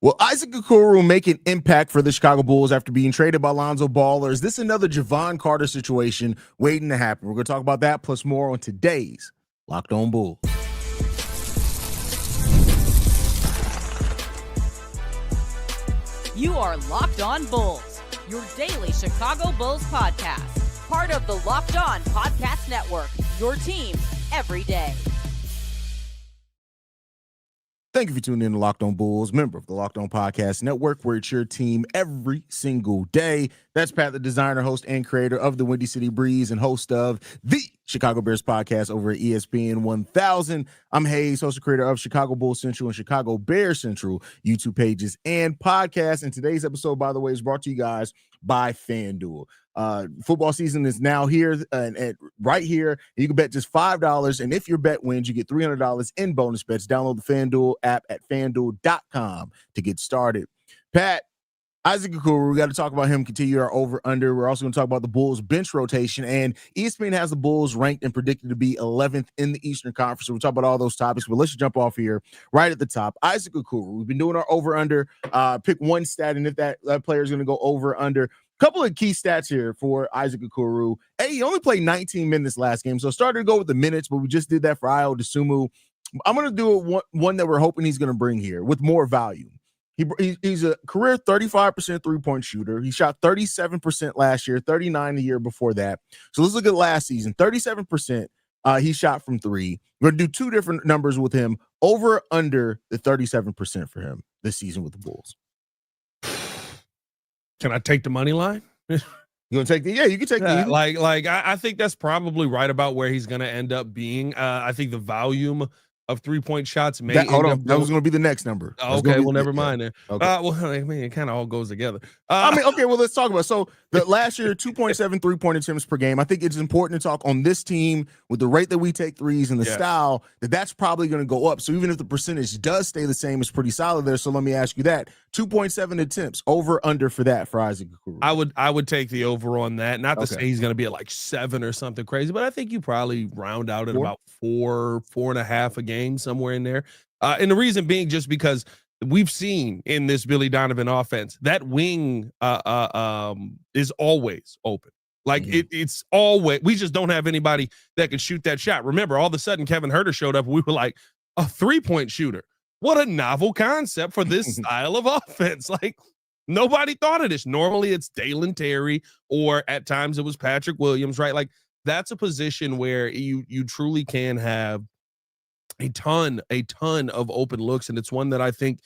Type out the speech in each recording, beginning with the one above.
Will Isaac Okoro make an impact for the Chicago Bulls after being traded by Lonzo Ball, or is this another Javon Carter situation waiting to happen? We're going to talk about that plus more on today's Locked On Bulls. You are Locked On Bulls, your daily Chicago Bulls podcast. Part of the Locked On Podcast Network, your team every day. Thank you for tuning in to Locked On Bulls, member of the Locked On Podcast Network, where it's your team every single day. That's Pat, the designer, host, and creator of the Windy City Breeze and host of the Chicago Bears podcast over at ESPN 1000. I'm Haize, host and creator of Chicago Bulls Central and Chicago Bears Central YouTube pages and podcasts. And today's episode, by the way, is brought to you guys by FanDuel. Football season is now here and right here. You can bet just $5, and if your bet wins, you get $300 in bonus bets. Download the FanDuel app at FanDuel.com to get started. Pat, Isaac Okoro, we got to talk about him, continue our over-under. We're also going to talk about the Bulls bench rotation, and ESPN has the Bulls ranked and predicted to be 11th in the Eastern Conference. So we'll talk about all those topics, but let's jump off here right at the top. Isaac Okoro, we've been doing our over-under. Pick one stat, and if that player is going to go over-under. Couple of key stats here for Isaac Okoro. Hey, he only played 19 minutes last game, so started to go with the minutes, but we just did that for Dosunmu. I'm going to do one that we're hoping he's going to bring here with more value. He's a career 35% three-point shooter. He shot 37% last year, 39% the year before that. So let's look at last season. 37% he shot from three. We're going to do two different numbers with him, over under the 37% for him this season with the Bulls. Can I take the money line? You gonna take the? Yeah, you can take the. I think that's probably right about where he's gonna end up being. I think the volume of 3-point shots may. That was gonna be the next number. Okay, well, never mind then. Okay. Well, I mean, it kind of all goes together. Okay, well, let's talk about it. So the last year, 2.7 3-point attempts per game. I think it's important to talk on this team with the rate that we take threes and the style that's probably going to go up. So even if the percentage does stay the same, it's pretty solid there. So let me ask you that: 2.7 attempts, over under for that for Isaac Okoro. I would take the over on that. Not to say he's going to be at like 7 or something crazy, but I think you probably round out at about 4.5 a game, somewhere in there. And the reason being just because we've seen in this Billy Donovan offense that wing is always open. Like it's always, we just don't have anybody that can shoot that shot. Remember, all of a sudden Kevin Huerter showed up. We were like, a 3-point shooter. What a novel concept for this style of offense. Like, nobody thought of this. Normally it's Dalen Terry, or at times it was Patrick Williams, right? Like, that's a position where you truly can have a ton of open looks. And it's one that I think,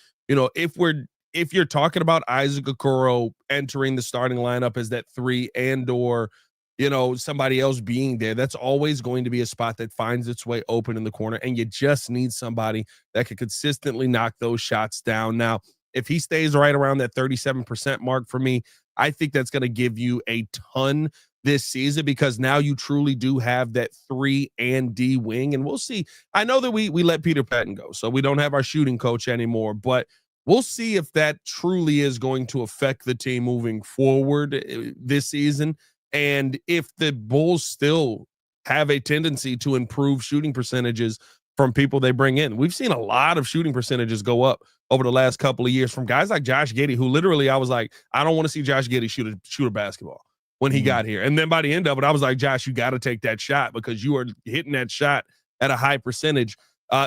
if you're talking about Isaac Okoro entering the starting lineup as that 3 and/or, somebody else being there, that's always going to be a spot that finds its way open in the corner. And you just need somebody that can consistently knock those shots down. Now, if he stays right around that 37% mark for me, I think that's going to give you a ton this season, because now you truly do have that 3 and D wing. And we'll see. I know that we let Peter Patton go, so we don't have our shooting coach anymore, but we'll see if that truly is going to affect the team moving forward this season. And if the Bulls still have a tendency to improve shooting percentages from people they bring in. We've seen a lot of shooting percentages go up over the last couple of years from guys like Josh Giddey, who literally I was like, I don't want to see Josh Giddey shoot a basketball when he got here. And then by the end of it, I was like, Josh, you got to take that shot, because you are hitting that shot at a high percentage.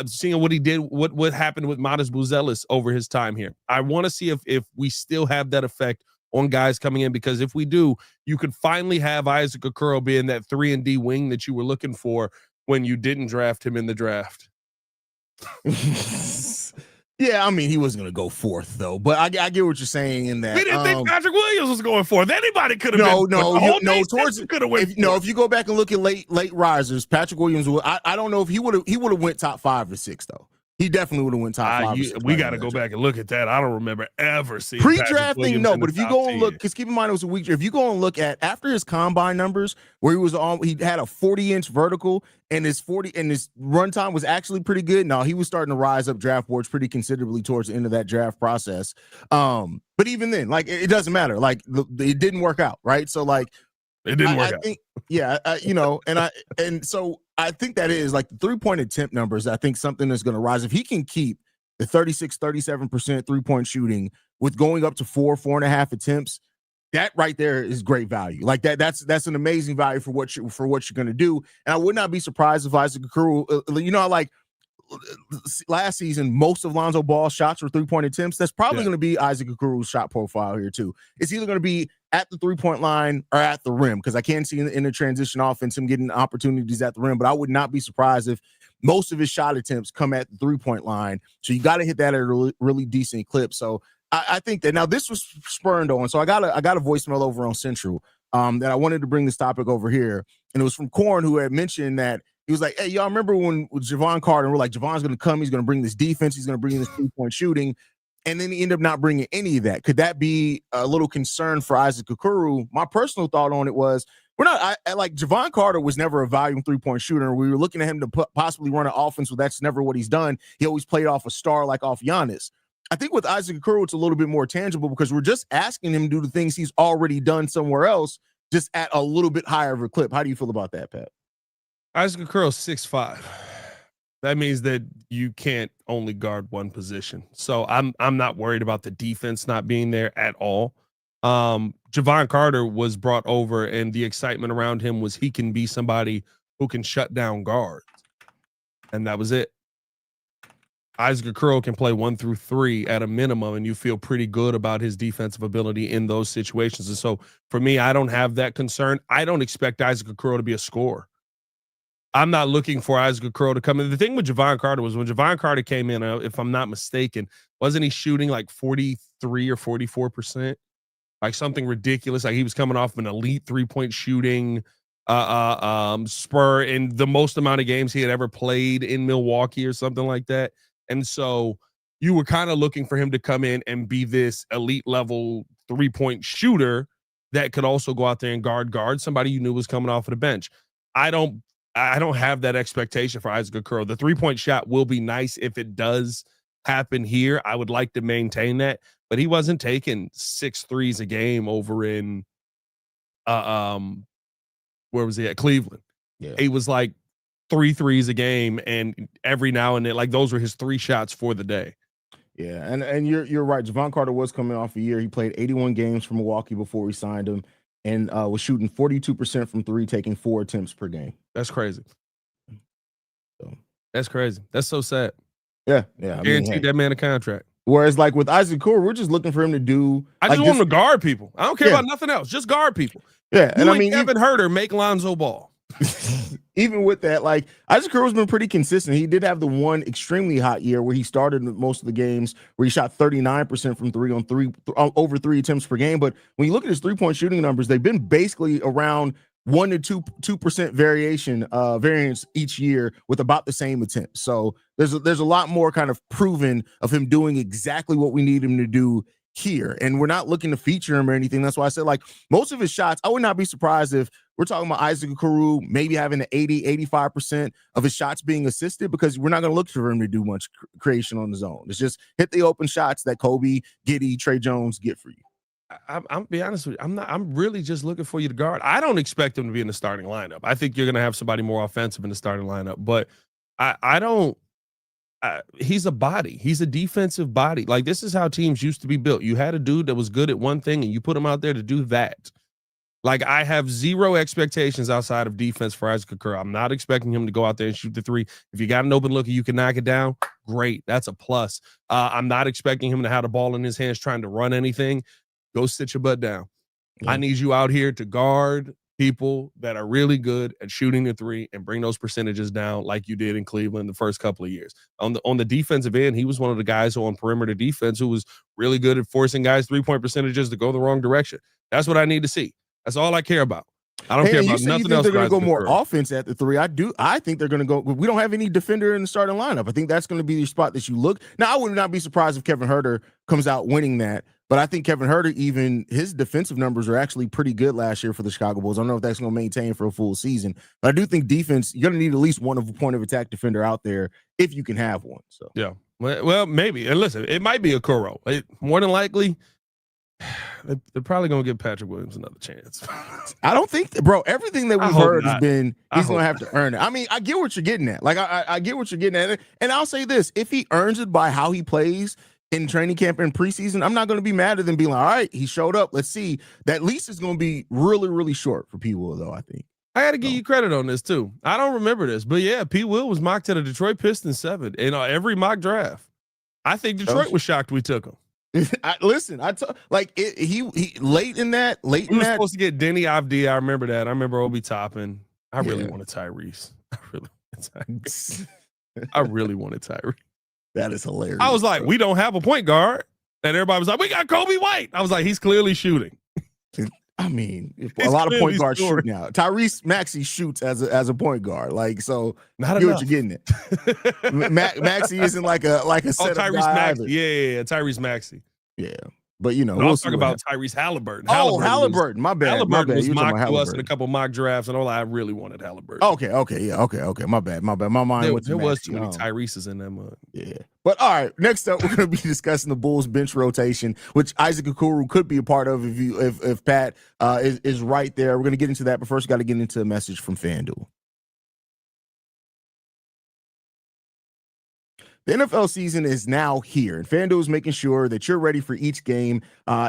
Seeing what he did, what happened with Modest Buzelis over his time here. I want to see if we still have that effect on guys coming in, because if we do, you could finally have Isaac Okoro being that 3 and D wing that you were looking for when you didn't draft him in the draft. Yeah, I mean, he wasn't going to go 4th, though. But I get what you're saying in that. We didn't think Patrick Williams was going 4th. Anybody could have been. If you go back and look at late risers, Patrick Williams, I don't know if he would have went top 5 or 6, though. He definitely would have went top 5. We got to go back and look at that. I don't remember ever seeing pre-drafting. No, but if you go and look, because keep in mind it was a week. If you go and look at after his combine numbers, where he had a 40-inch vertical, and his run time was actually pretty good. Now he was starting to rise up draft boards pretty considerably towards the end of that draft process. But even then, like, it doesn't matter. Like, it didn't work out, right? So like, it didn't work out. I think, and so I think that is like the 3-point attempt numbers. I think something that's going to rise if he can keep the 37% three-point shooting with going up to 4.5 attempts, that right there is great value. Like that's an amazing value for what you're going to do. And I would not be surprised if Isaac Okoro, like last season, most of Lonzo Ball's shots were three-point attempts. That's probably going to be Isaac Okoro's shot profile here too. It's either going to be at the three-point line or at the rim, because I can see in the transition offense him getting opportunities at the rim, but I would not be surprised if most of his shot attempts come at the three-point line. So you got to hit that at a really decent clip. So I think that now this was spurned on. So I got a voicemail over on Central that I wanted to bring this topic over here. And it was from Corn, who had mentioned that he was like, hey, y'all remember when with Javon Carter, we're like, Javon's going to come, he's going to bring this defense, he's going to bring this three-point shooting. And then he ended up not bringing any of that. Could that be a little concern for Isaac Okoro? My personal thought on it was, like Javon Carter was never a volume three-point shooter. We were looking at him to possibly run an offense, but that's never what he's done. He always played off a star, like off Giannis. I think with Isaac Okoro, it's a little bit more tangible because we're just asking him to do the things he's already done somewhere else, just at a little bit higher of a clip. How do you feel about that, Pat? Isaac Okoro 6'5". That means that you can't only guard one position. So I'm not worried about the defense not being there at all. Javon Carter was brought over, and the excitement around him was he can be somebody who can shut down guards. And that was it. Isaac Okoro can play 1 through 3 at a minimum, and you feel pretty good about his defensive ability in those situations. And so for me, I don't have that concern. I don't expect Isaac Okoro to be a scorer. I'm not looking for Isaac Okoro to come in. The thing with Javon Carter was when Javon Carter came in, if I'm not mistaken, wasn't he shooting like 43 or 44%? Like something ridiculous. Like he was coming off an elite three-point shooting spur in the most amount of games he had ever played in Milwaukee or something like that. And so you were kind of looking for him to come in and be this elite level three-point shooter that could also go out there and guard somebody you knew was coming off of the bench. I don't have that expectation for Isaac Okoro. The three-point shot will be nice if it does happen here. I would like to maintain that, but he wasn't taking 6 threes a game over in where was he at? Cleveland. Yeah. He was like 3 threes a game, and every now and then, like those were his 3 shots for the day. Yeah, and you're right. Javon Carter was coming off a year. He played 81 games for Milwaukee before we signed him, and was shooting 42% from 3, taking 4 attempts per game. That's crazy. So that's crazy. That's so sad. Yeah. Guaranteed that man a contract. Whereas, like with Isaac Okoro, we're just looking for him to do. I just want him to guard people. I don't care about nothing else. Just guard people. Yeah, and I mean, Kevin Huerter make Lonzo Ball. Even with that, like Isaac Okoro's been pretty consistent. He did have the one extremely hot year where he started most of the games where he shot 39% from 3 on over 3 attempts per game. But when you look at his three-point shooting numbers, they've been basically around 1 to 2% variance each year with about the same attempts. So there's a lot more kind of proven of him doing exactly what we need him to do here. And we're not looking to feature him or anything. That's why I said, like, most of his shots, I would not be surprised if we're talking about Isaac Okoro maybe having an 85% of his shots being assisted, because we're not going to look for him to do much creation on his own. It's just hit the open shots that Coby, Giddey, Trey Jones get for you. I'm be honest with you. I'm really just looking for you to guard. I don't expect him to be in the starting lineup. I think you're going to have somebody more offensive in the starting lineup, but I don't. He's a body. He's a defensive body. Like, this is how teams used to be built. You had a dude that was good at one thing, and you put him out there to do that. Like, I have zero expectations outside of defense for Isaac Okoro. I'm not expecting him to go out there and shoot the 3. If you got an open look and you can knock it down, great. That's a plus. I'm not expecting him to have the ball in his hands trying to run anything. Go sit your butt down. Yeah. I need you out here to guard people that are really good at shooting the 3 and bring those percentages down like you did in Cleveland the first couple of years. On the defensive end, he was one of the guys who on perimeter defense who was really good at forcing guys 3-point percentages to go the wrong direction. That's what I need to see. That's all I care about. I don't care about nothing else. They're going to go more offense at the 3. I think they're going to go. We don't have any defender in the starting lineup. I think that's going to be the spot that you look. Now, I would not be surprised if Kevin Huerter comes out winning that. But I think Kevin Huerter, even his defensive numbers are actually pretty good last year for the Chicago Bulls. I don't know if that's going to maintain for a full season, but I do think defense, you're going to need at least one of a point of attack defender out there if you can have one. So yeah, well, maybe. And listen, it might be Okoro. More than likely, They're probably gonna give Patrick Williams another chance. I don't think, bro. Everything that we've heard has been he's gonna have to earn it. I mean, I get what you're getting at. Like, I get what you're getting at, and I'll say this: if he earns it by how he plays in training camp and preseason, I'm not going to be mad at them being like, all right, he showed up. Let's see. That lease is going to be really, really short for P. Will, though. I think. I got to give you credit on this too. I don't remember this, but yeah, P. Will was mocked to the Detroit Pistons 7 in every mock draft. I think Detroit was shocked we took him. Listen, he late in that. We were supposed to get Denny Avdija. I remember that. I remember Obi Toppin. I really wanted Tyrese. I really wanted Tyrese. That is hilarious. I was like, we don't have a point guard. And everybody was like, we got Coby White. I was like, he's clearly shooting. I mean, a lot of point guards shoot now. Tyrese Maxey shoots as a point guard. Like, so not enough. What you're getting at. Maxey isn't like a set Tyrese Maxey. Yeah, Tyrese Maxey. Yeah. But you know, we'll talk about Tyrese Halliburton. Halliburton. My bad. Halliburton was mocked to us in a couple mock drafts, and I really wanted Halliburton. Okay. My bad. My mind there was too many Tyrese's in them. Yeah. But all right, next up, we're going to be discussing the Bulls bench rotation, which Isaac Okoro could be a part of if Pat is right there. We're going to get into that, but first, we got to get into a message from FanDuel. The NFL season is now here, and FanDuel is making sure that you're ready for each game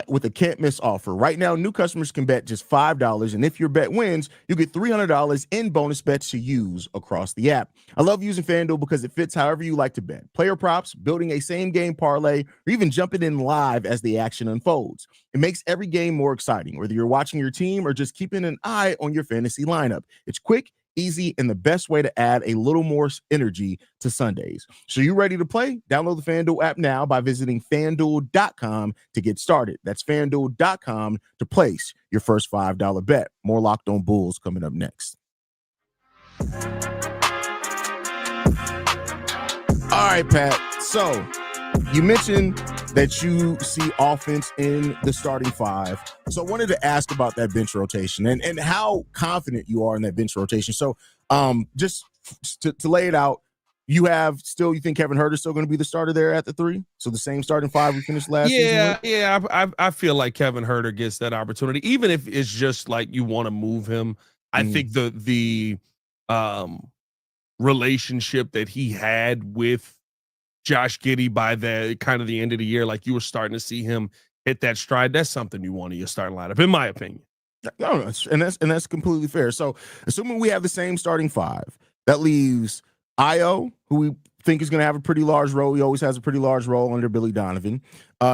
with a can't-miss offer. Right now, new customers can bet just $5, and if your bet wins, you get $300 in bonus bets to use across the app. I love using FanDuel because it fits however you like to bet. Player props, building a same-game parlay, or even jumping in live as the action unfolds. It makes every game more exciting, whether you're watching your team or just keeping an eye on your fantasy lineup. It's quick, easy, and the best way to add a little more energy to Sundays. So you ready to play? Download the FanDuel app now by visiting FanDuel.com to get started. That's FanDuel.com to place your first $5 bet. More Locked On Bulls coming up next. All right, Pat. So you mentioned that you see offense in the starting five. So I wanted to ask about that bench rotation and how confident you are in that bench rotation. So just to lay it out, you think Kevin Huerter is still going to be the starter there at the 3? So the same starting 5 we finished last season with? Yeah. I feel like Kevin Huerter gets that opportunity, even if it's just like you want to move him. I think the relationship that he had with Josh Giddey by the kind of the end of the year, like you were starting to see him hit that stride. That's something you want in your starting lineup, in my opinion. No, and that's completely fair. So assuming we have the same starting 5, that leaves Io, who we think is going to have a pretty large role. He always has a pretty large role under Billy Donovan.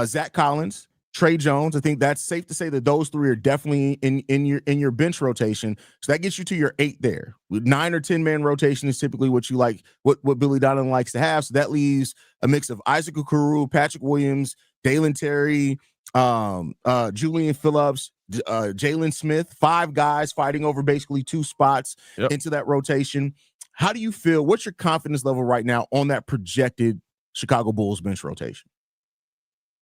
Zach Collins, Trey Jones. I think that's safe to say that those 3 are definitely in your bench rotation. So that gets you to your 8 there. With 9 or 10 man rotation is typically what you like, what Billy Donovan likes to have. So that leaves a mix of Isaac Okoro, Patrick Williams, Dalen Terry, Julian Phillips, Jalen Smith. 5 guys fighting over basically 2 spots into that rotation. How do you feel? What's your confidence level right now on that projected Chicago Bulls bench rotation?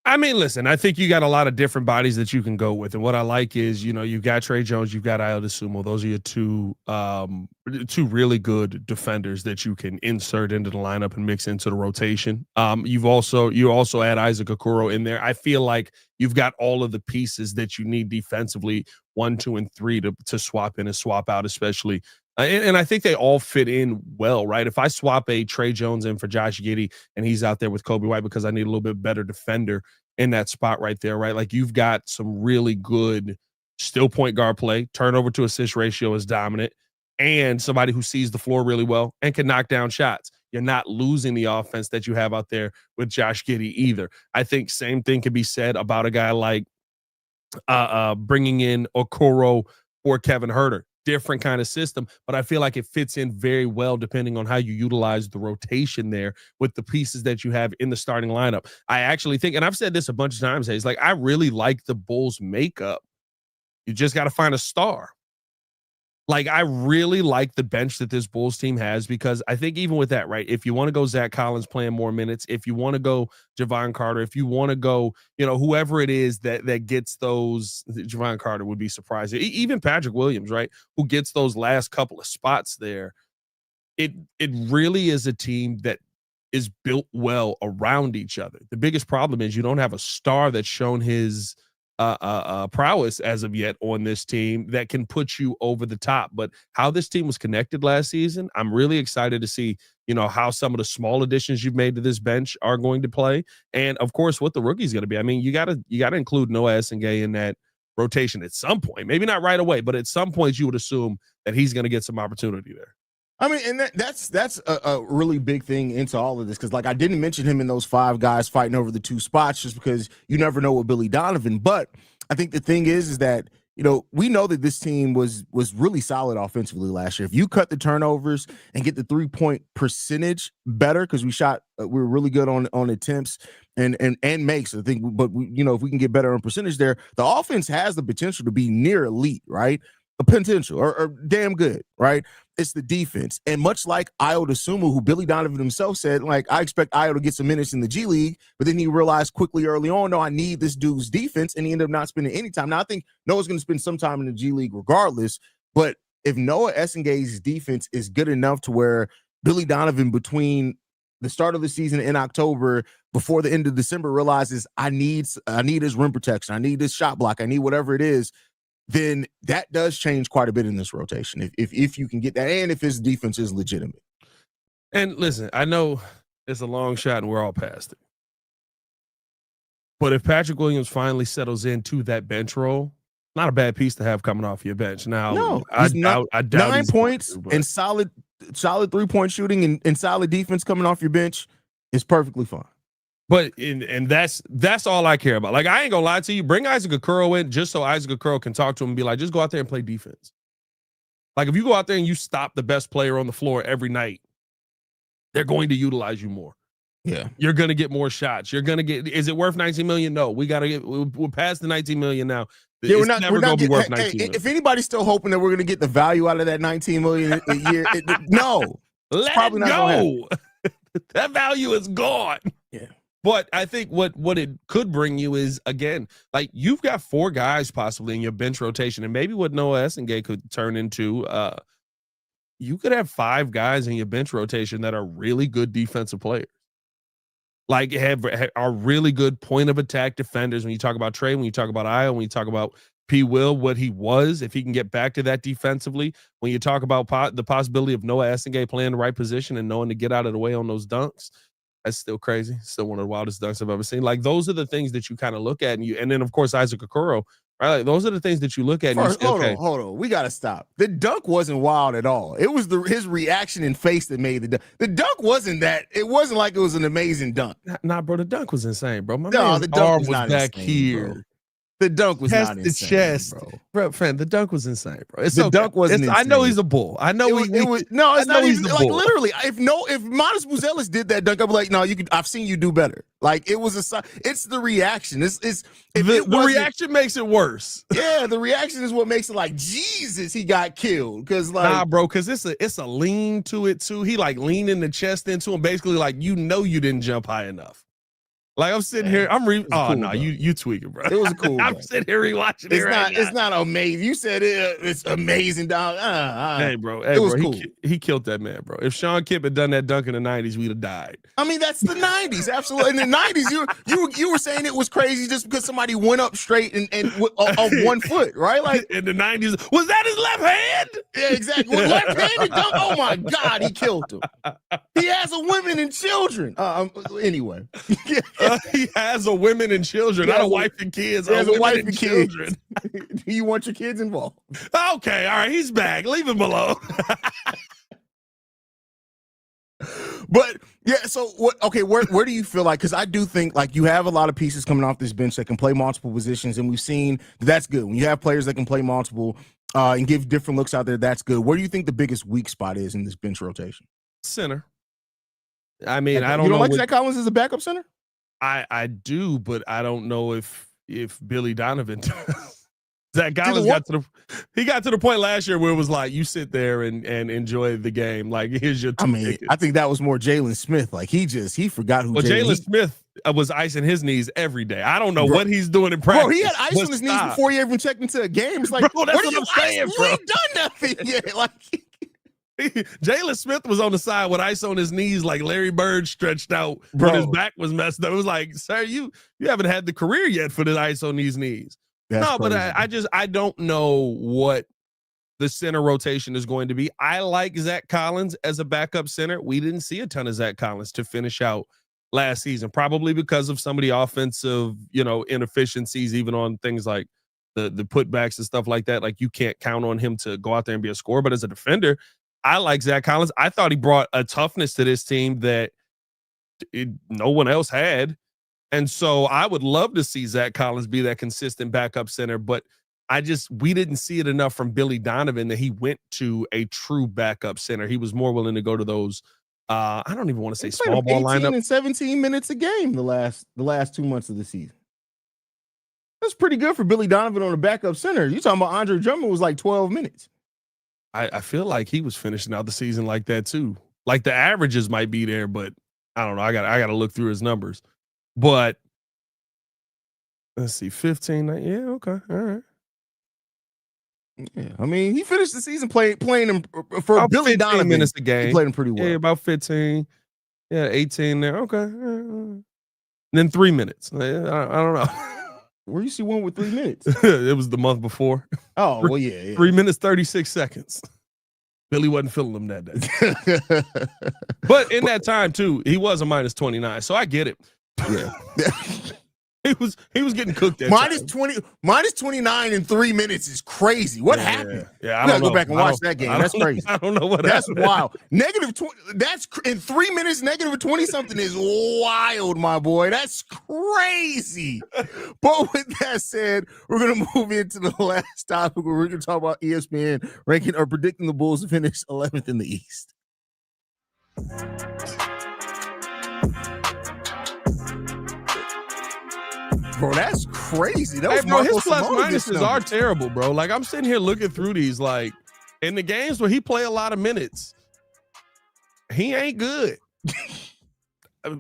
I mean, listen, I think you got a lot of different bodies that you can go with. And what I like is, you've got Trey Jones, you've got Dosunmu. Those are your two really good defenders that you can insert into the lineup and mix into the rotation. You also add Isaac Okoro in there. I feel like you've got all of the pieces that you need defensively, 1, 2, and 3 to swap in and swap out, especially. And I think they all fit in well, right? If I swap a Trey Jones in for Josh Giddey and he's out there with Coby White because I need a little bit better defender in that spot right there, right? Like you've got some really good still point guard play, turnover to assist ratio is dominant, and somebody who sees the floor really well and can knock down shots. You're not losing the offense that you have out there with Josh Giddey either. I think same thing can be said about a guy like bringing in Okoro or Kevin Huerter. Different kind of system, but I feel like it fits in very well depending on how you utilize the rotation there with the pieces that you have in the starting lineup. I actually think, and I've said this a bunch of times, Haize, like I really like the Bulls makeup. You just got to find a star. Like I really like the bench that this Bulls team has, because I think even with that, right, if you want to go Zach Collins playing more minutes, if you want to go Javon Carter, if you want to go, whoever it is that gets those, Javon Carter would be surprising. Even Patrick Williams, right, who gets those last couple of spots there. It really is a team that is built well around each other. The biggest problem is you don't have a star that's shown his prowess as of yet on this team that can put you over the top. But how this team was connected last season, I'm really excited to see, how some of the small additions you've made to this bench are going to play. And of course, what the rookie's going to be. I mean, you gotta include Noah Esingay in that rotation at some point, maybe not right away, but at some point you would assume that he's going to get some opportunity there. I mean, and that's a really big thing into all of this, because I didn't mention him in those 5 guys fighting over the 2 spots just because you never know with Billy Donovan. But I think the thing is that we know that this team was really solid offensively last year. If you cut the turnovers and get the 3-point percentage better, because we were really good on attempts and makes, I think. But if we can get better on percentage there, the offense has the potential to be near elite, right? A potential or damn good, right? It's the defense. And much like Dosunmu, who Billy Donovan himself said, I expect Ayo to get some minutes in the G League, but then he realized quickly early on, no, I need this dude's defense, and he ended up not spending any time. Now, I think Noah's going to spend some time in the G League regardless, but if Noah Esingay's defense is good enough to where Billy Donovan, between the start of the season in October, before the end of December, realizes I need his rim protection, I need his shot block, I need whatever it is, then that does change quite a bit in this rotation. If you can get that, and if his defense is legitimate. And listen, I know it's a long shot and we're all past it. But if Patrick Williams finally settles into that bench role, not a bad piece to have coming off your bench. Now, no, I doubt 9 points and solid 3-point shooting and solid defense coming off your bench is perfectly fine. But and that's all I care about. I ain't gonna lie to you. Bring Isaac Okoro in just so Isaac Okoro can talk to him and be like, just go out there and play defense. If you go out there and you stop the best player on the floor every night, they're going to utilize you more. Yeah, you're gonna get more shots. You're gonna get. Is it worth $19 million? No, we gotta get. We're past the $19 million now. Yeah, we're not gonna be worth $19 million. If anybody's still hoping that we're gonna get the value out of that $19 million a year, no, let it go. That value is gone. Yeah. But I think what it could bring you is, again, you've got 4 guys possibly in your bench rotation, and maybe what Noah Esingay could turn into, you could have 5 guys in your bench rotation that are really good defensive players. Are really good point of attack defenders. When you talk about Trey, when you talk about Ayo, when you talk about P. Will, what he was, if he can get back to that defensively, when you talk about the possibility of Noah Esingay playing the right position and knowing to get out of the way on those dunks, that's still crazy. Still one of the wildest dunks I've ever seen. Those are the things that you kind of look at, and then of course Isaac Okoro, right? Those are the things that you look at. First, hold on. We gotta stop. The dunk wasn't wild at all. It was his reaction and face that made the dunk. The dunk wasn't that. It wasn't like it was an amazing dunk. Nah, bro. The dunk was insane, bro. The dunk was not back insane, here. Bro. The dunk was not insane, the chest, bro. Friend, the dunk was insane, bro. Dunk wasn't insane. I know he's a bull. I know it was. No, it's not even literally. If Modest Buzelis did that dunk, I'd be like, no, I've seen you do better. It was it's the reaction. The reaction makes it worse. Yeah, the reaction is what makes it Jesus, he got killed. Because nah, bro, because it's a lean to it too. He leaning the chest into him, basically you didn't jump high enough. I'm sitting here, I'm reading. Oh, cool, no, you tweaking, bro. It was cool. I'm sitting here rewatching it. It's not amazing. You said it's amazing, dog. Hey, bro. It was cool. He killed that man, bro. If Sean Kipp had done that dunk in the 90s, we'd have died. I mean, that's the 90s. Absolutely. In the 90s, you were saying it was crazy just because somebody went up straight and off 1 foot, right? In the 90s, was that his left hand? Yeah, exactly. Left-handed dunk. Oh my God, he killed him. He has a women and children. Anyway. He has a women and children, not a wife and kids. He has a wife and children. Do you want your kids involved? Okay, all right, he's back. Leave him alone. But yeah, so what? Okay, where do you feel because I do think you have a lot of pieces coming off this bench that can play multiple positions, and we've seen that's good. When you have players that can play multiple and give different looks out there, that's good. Where do you think the biggest weak spot is in this bench rotation? Center. I mean, I don't know. You don't like Zach Collins as a backup center? I do, but I don't know if Billy Donovan does. Zach Collins got to the point last year where it was you sit there and enjoy the game. Here's your tickets. I think that was more Jalen Smith. He forgot who. Well, Jalen Smith was icing his knees every day. I don't know what he's doing in practice. Bro, he had ice on his knees before he even checked into a game. It's bro, that's what I'm saying, bro. He ain't done nothing yet. Jalen Smith was on the side with ice on his knees like Larry Bird stretched out when his back was messed up. It was sir, you haven't had the career yet for the ice on these knees. No, but I don't know what the center rotation is going to be. I like Zach Collins as a backup center. We didn't see a ton of Zach Collins to finish out last season, probably because of some of the offensive, inefficiencies, even on things like the putbacks and stuff like that. Like, you can't count on him to go out there and be a scorer. But as a defender, I like Zach Collins. I thought he brought a toughness to this team that no one else had. And so I would love to see Zach Collins be that consistent backup center, but we didn't see it enough from Billy Donovan that he went to a true backup center. He was more willing to go to those, I don't even want to say small ball lineup. 18 and 17 minutes a game the last 2 months of the season. That's pretty good for Billy Donovan on a backup center. You talking about Andre Drummond was like 12 minutes. I feel like he was finishing out the season like that too. Like, the averages might be there, but I don't know. I got to look through his numbers. But let's see, 15. Yeah, okay, all right. Yeah, I mean, he finished the season playing him for about Billy Donovan. Minutes a game. He played him pretty well. Yeah, about 15. Yeah, 18 there. Okay. And then 3 minutes. I don't know. Where you see one with 3 minutes? It was the month before. Oh, well, yeah. 3 minutes, 36 seconds. Billy wasn't feeling them that day. But in that time, too, he was a minus 29. So I get it. Yeah. He was getting cooked at minus 29 in 3 minutes is crazy. What happened? Yeah, I gotta go back and watch that game. That's crazy. I don't know what that's happened. Wild. Negative 20. That's in 3 minutes. Negative 20 something is wild, my boy. That's crazy. But with that said, we're gonna move into the last topic where we're gonna talk about ESPN ranking or predicting the Bulls to finish 11th in the East. Bro, that's crazy. That was his plus minuses are terrible, bro. Like, I'm sitting here looking through these, like, in the games where he play a lot of minutes, he ain't good.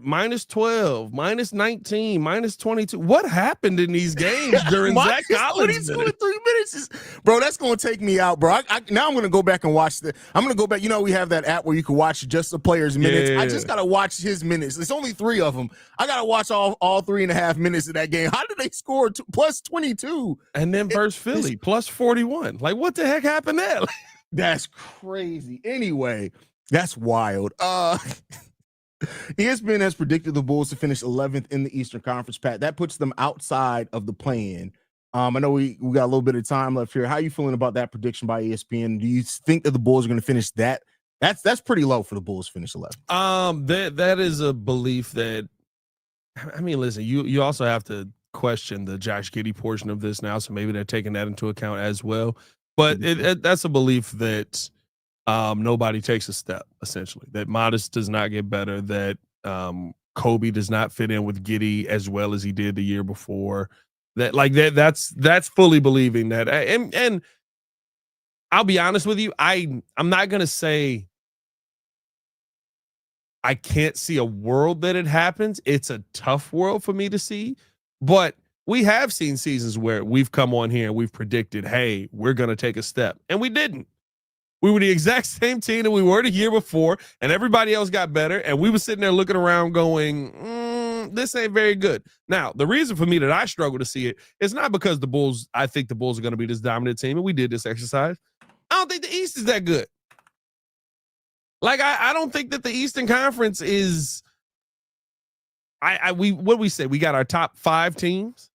Minus 12, minus 19, minus 22. What happened in these games during Zach Collins? 22 and 3 minutes bro, that's going to take me out, bro. Now I'm going to go back and watch I'm going to go back. We have that app where you can watch just the players' minutes. Yeah. I just got to watch his minutes. There's only 3 of them. I got to watch all 3.5 minutes of that game. How did they score plus 22? And then versus Philly, plus 41. Like, what the heck happened there? That's crazy. Anyway, that's wild. ESPN has predicted the Bulls to finish 11th in the Eastern Conference, Pat. That puts them outside of the play-in. I know we got a little bit of time left here. How are you feeling about that prediction by ESPN? Do you think that the Bulls are going to finish that? That's pretty low for the Bulls to finish 11th. That is a belief that, I mean, listen, you also have to question the Josh Giddey portion of this now, so maybe they're taking that into account as well. But that's a belief that nobody takes a step, essentially. That Modest does not get better, that Coby does not fit in with Giddey as well as he did the year before. That's fully believing that. And I'll be honest with you, I'm not gonna say I can't see a world that it happens. It's a tough world for me to see, but we have seen seasons where we've come on here and we've predicted, hey, we're gonna take a step, and we didn't. We were the exact same team that we were the year before, and everybody else got better, and we were sitting there looking around going, this ain't very good. Now, the reason for me that I struggle to see it is not because I think the Bulls are going to be this dominant team, and we did this exercise. I don't think the East is that good. Like, I don't think that the Eastern Conference is what we say, we got our top 5 teams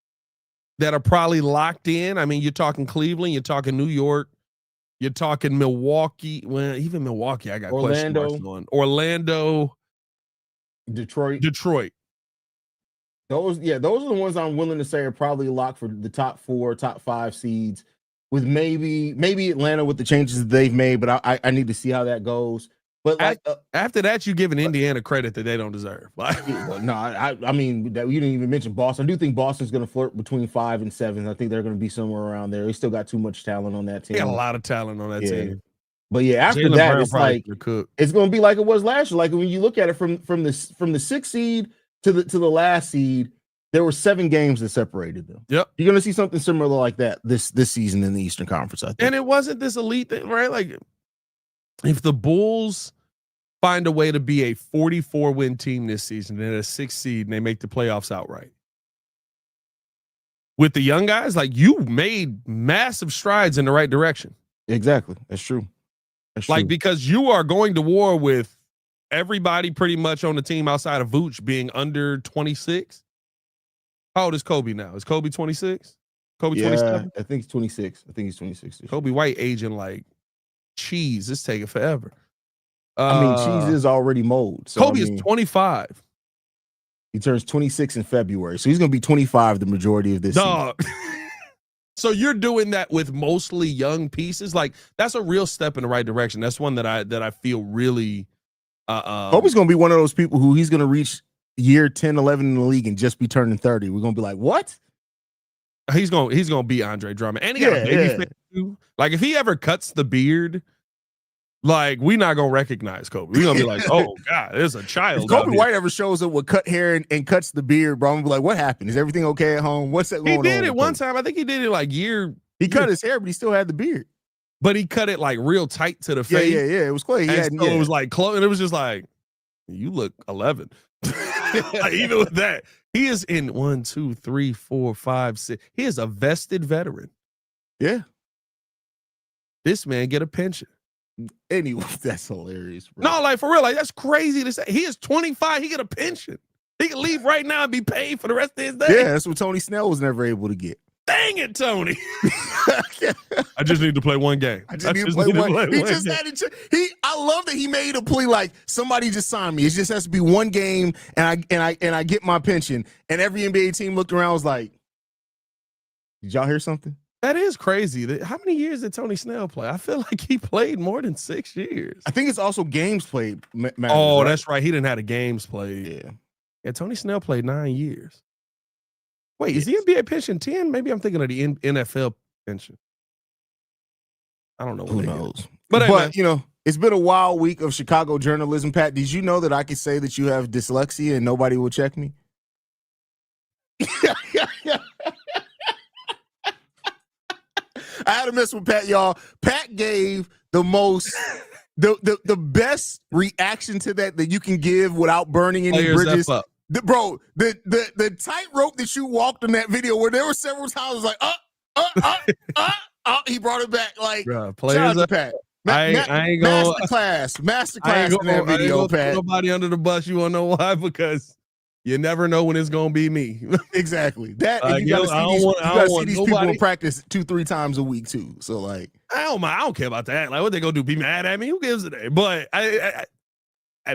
that are probably locked in. I mean, you're talking Cleveland, you're talking New York, you're talking Milwaukee. Well, even Milwaukee, I got question marks on. Orlando, Detroit. Those are the ones I'm willing to say are probably locked for the top 4, top 5 seeds, with maybe Atlanta with the changes that they've made, but I need to see how that goes. But after that, you're giving Indiana credit that they don't deserve. No, I mean, that you didn't even mention Boston. I do think Boston's going to flirt between 5 and 7. I think they're going to be somewhere around there. They still got too much talent on that team. They got a lot of talent on that team. But yeah, after Jaylen that, Brown it's like it's going to be like it was last year. Like when you look at it from the 6th seed to the last seed, there were 7 games that separated them. Yep, you're going to see something similar like that this season in the Eastern Conference. I think, and it wasn't this elite thing, right? Like if the Bulls find a way to be a 44-win team this season and a 6th seed and they make the playoffs outright, with the young guys, like you made massive strides in the right direction. Exactly. That's true. Like, because you are going to war with everybody pretty much on the team outside of Vooch being under 26. How old is Coby now? Is Coby 26? Coby 27? I think he's 26. I think he's 26. Coby White aging like cheese. It's taking forever. I mean, cheese is already mold. So, Coby is 25. He turns 26 in February. So he's going to be 25 the majority of this season. So you're doing that with mostly young pieces. Like, that's a real step in the right direction. That's one that I feel really Coby's going to be one of those people who he's going to reach year 10, 11 in the league and just be turning 30. We're going to be like, what? He's gonna be Andre Drummond. And he got a baby face too. Like, if he ever cuts the beard, like, we're not gonna recognize Coby. We're gonna be like, oh God, there's a child. If Coby White ever shows up with cut hair and cuts the beard, bro, I'm gonna be like, what happened? Is everything okay at home? What's that going on? He did it one time. I think he did it like He cut his hair, but he still had the beard. But he cut it like real tight to the face. Yeah. It was clear. It was like close, and it was just like, you look 11. Like, even with that, he is in 1, 2, 3, 4, 5, 6. He is a vested veteran. Yeah. This man get a pension. Anyway, that's hilarious, bro. No, like, for real, like, that's crazy to say. He is 25. He get a pension. He can leave right now and be paid for the rest of his day. Yeah, that's what Tony Snell was never able to get. Dang it, Tony. I just need to play one game. I just need to play one. He just had to. I love that he made a plea like, somebody just signed me. It just has to be one game, and I get my pension. And every NBA team looked around and was like, did y'all hear something? That is crazy. How many years did Tony Snell play? I feel like he played more than 6 years. I think it's also games played. Right? That's right. He didn't have the games played. Yeah, Tony Snell played 9 years. Wait, is the NBA pension 10? Maybe I'm thinking of the NFL pension. I don't know. Who knows? But you know, it's been a wild week of Chicago journalism. Pat, did you know that I could say that you have dyslexia and nobody will check me? I had to mess with Pat, y'all. Pat gave the most, the best reaction to that you can give without burning any bridges. The tightrope that you walked in that video, where there were several times like, he brought it back. Like, shout out to Pat. I ain't going masterclass in that video, Pat. Nobody under the bus. You want to know why? Because you never know when it's gonna be me. Exactly. That you gotta see these people in practice 2-3 times a week too. So like, I don't care about that. Like, what they gonna do? Be mad at me? Who gives a damn? But I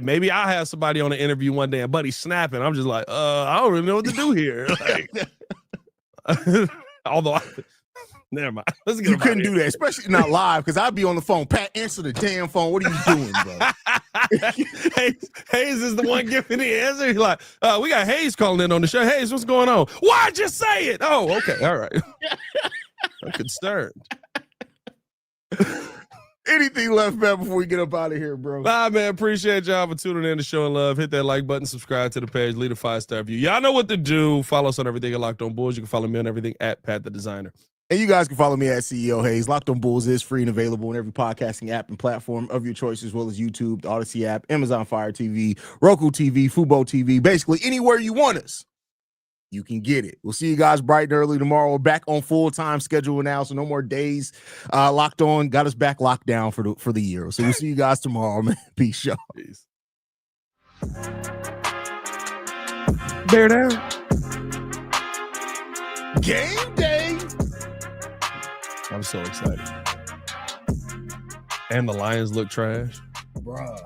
maybe I'll have somebody on an interview one day and buddy's snapping. I'm just like, I don't really know what to do here. Like, although never mind. Let's get you couldn't do that, especially not live, because I'd be on the phone. Pat, answer the damn phone. What are you doing, bro? Haize is the one giving the answer. He's like, we got Haize calling in on the show. Haize, what's going on? Why'd you say it? Oh, okay. All right. I'm concerned. Anything left, man, before we get up out of here, bro? Nah, man, appreciate y'all for tuning in to Showing Love. Hit that like button, subscribe to the page, leave a 5-star review. Y'all know what to do. Follow us on everything at Locked On Bulls. You can follow me on everything at Pat the Designer. And you guys can follow me at CEO Haize. Locked On Bulls is free and available on every podcasting app and platform of your choice, as well as YouTube, the Odyssey app, Amazon Fire TV, Roku TV, Fubo TV, basically anywhere you want us, you can get it. We'll see you guys bright and early tomorrow. We're back on full-time schedule now, so no more days locked on. Got us back locked down for the year. So we'll see you guys tomorrow, man. Peace, y'all. Peace. Bear down. Game day. I'm so excited. And the Lions look trash. Bruh.